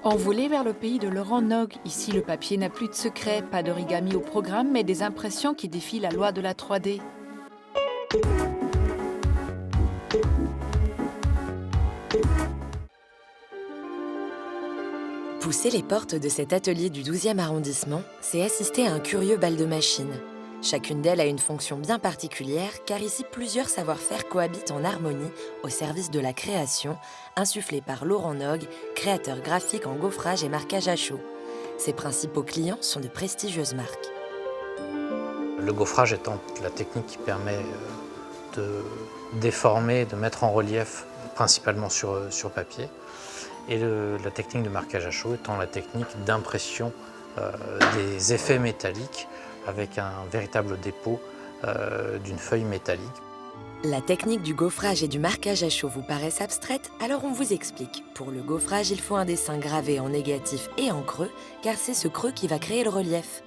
Envolé vers le pays de Laurent Nogue, ici le papier n'a plus de secret, pas d'origami au programme, mais des impressions qui défient la loi de la 3D. Pousser les portes de cet atelier du 12e arrondissement, c'est assister à un curieux bal de machines. Chacune d'elles a une fonction bien particulière, car ici plusieurs savoir-faire cohabitent en harmonie au service de la création, insufflée par Laurent Nogue, créateur graphique en gaufrage et marquage à chaud. Ses principaux clients sont de prestigieuses marques. Le gaufrage étant la technique qui permet de déformer, de mettre en relief principalement sur papier, et la technique de marquage à chaud étant la technique d'impression des effets métalliques avec un véritable dépôt d'une feuille métallique. La technique du gaufrage et du marquage à chaud vous paraissent abstraites, alors on vous explique. Pour le gaufrage, il faut un dessin gravé en négatif et en creux, car c'est ce creux qui va créer le relief.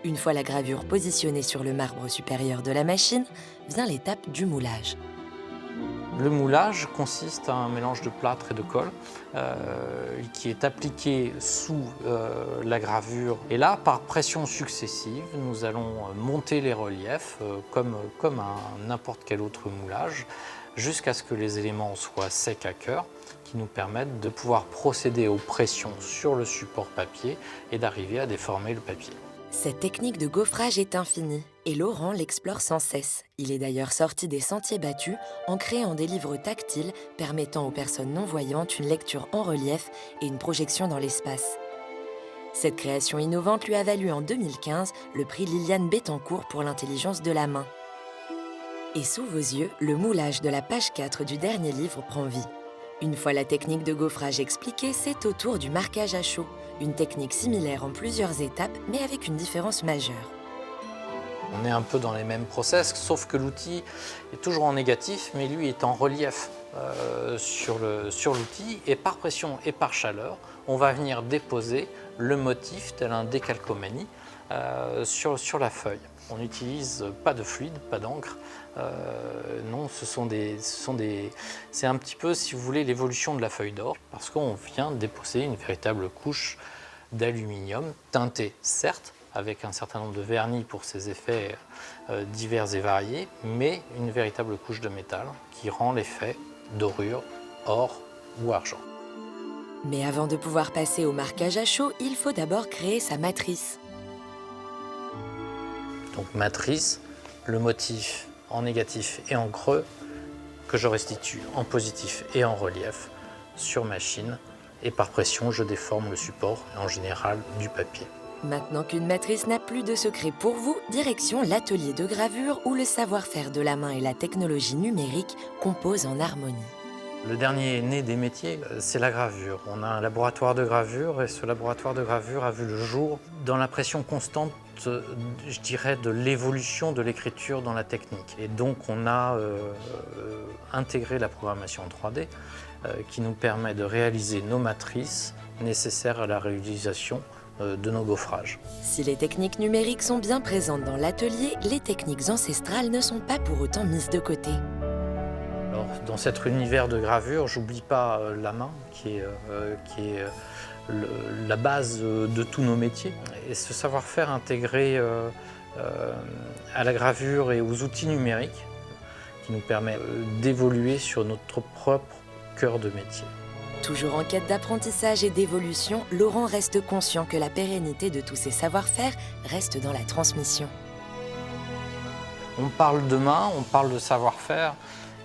Une fois la gravure positionnée sur le marbre supérieur de la machine, vient l'étape du moulage. Le moulage consiste à un mélange de plâtre et de colle qui est appliqué sous la gravure. Et là, par pression successive, nous allons monter les reliefs comme n'importe quel autre moulage, jusqu'à ce que les éléments soient secs à cœur, qui nous permettent de pouvoir procéder aux pressions sur le support papier et d'arriver à déformer le papier. Cette technique de gaufrage est infinie, et Laurent l'explore sans cesse. Il est d'ailleurs sorti des sentiers battus en créant des livres tactiles permettant aux personnes non-voyantes une lecture en relief et une projection dans l'espace. Cette création innovante lui a valu en 2015 le prix Liliane Bettencourt pour l'intelligence de la main. Et sous vos yeux, le moulage de la page 4 du dernier livre prend vie. Une fois la technique de gaufrage expliquée, c'est au tour du marquage à chaud, une technique similaire en plusieurs étapes, mais avec une différence majeure. On est un peu dans les mêmes process, sauf que l'outil est toujours en négatif, mais lui est en relief sur l'outil, et par pression et par chaleur, on va venir déposer le motif, tel un décalcomanie, sur la feuille. On n'utilise pas de fluide, pas d'encre. Non, c'est un petit peu, si vous voulez, l'évolution de la feuille d'or, parce qu'on vient déposer une véritable couche d'aluminium, teintée certes, avec un certain nombre de vernis pour ses effets divers et variés, mais une véritable couche de métal qui rend l'effet dorure, or ou argent. Mais avant de pouvoir passer au marquage à chaud, il faut d'abord créer sa matrice. Donc matrice, le motif en négatif et en creux que je restitue en positif et en relief sur machine, et par pression je déforme le support, en général du papier. Maintenant qu'une matrice n'a plus de secret pour vous, direction l'atelier de gravure où le savoir-faire de la main et la technologie numérique composent en harmonie. Le dernier né des métiers, c'est la gravure. On a un laboratoire de gravure, et ce laboratoire de gravure a vu le jour dans la pression constante, je dirais, de l'évolution de l'écriture dans la technique. Et donc on a intégré la programmation en 3D qui nous permet de réaliser nos matrices nécessaires à la réalisation de nos gaufrages. Si les techniques numériques sont bien présentes dans l'atelier, les techniques ancestrales ne sont pas pour autant mises de côté. Alors, dans cet univers de gravure, j'oublie pas la main qui est la base de tous nos métiers. Et ce savoir-faire intégré à la gravure et aux outils numériques qui nous permet d'évoluer sur notre propre cœur de métier. Toujours en quête d'apprentissage et d'évolution, Laurent reste conscient que la pérennité de tous ces savoir-faire reste dans la transmission. On parle de main, on parle de savoir-faire,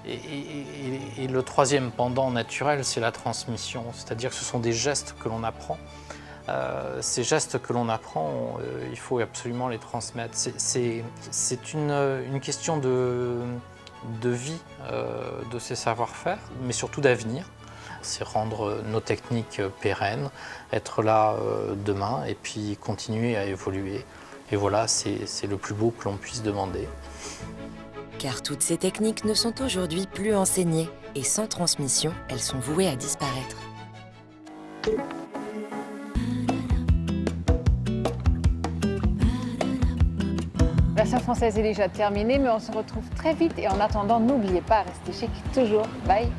et le troisième pendant naturel, c'est la transmission. C'est-à-dire que ce sont des gestes que l'on apprend. Ces gestes que l'on apprend, il faut absolument les transmettre. C'est une question de vie de ces savoir-faire, mais surtout d'avenir. C'est rendre nos techniques pérennes, être là demain et puis continuer à évoluer. Et voilà, c'est le plus beau que l'on puisse demander. Car toutes ces techniques ne sont aujourd'hui plus enseignées et sans transmission, elles sont vouées à disparaître. La version française est déjà terminée, mais on se retrouve très vite. Et en attendant, n'oubliez pas, restez chic toujours. Bye!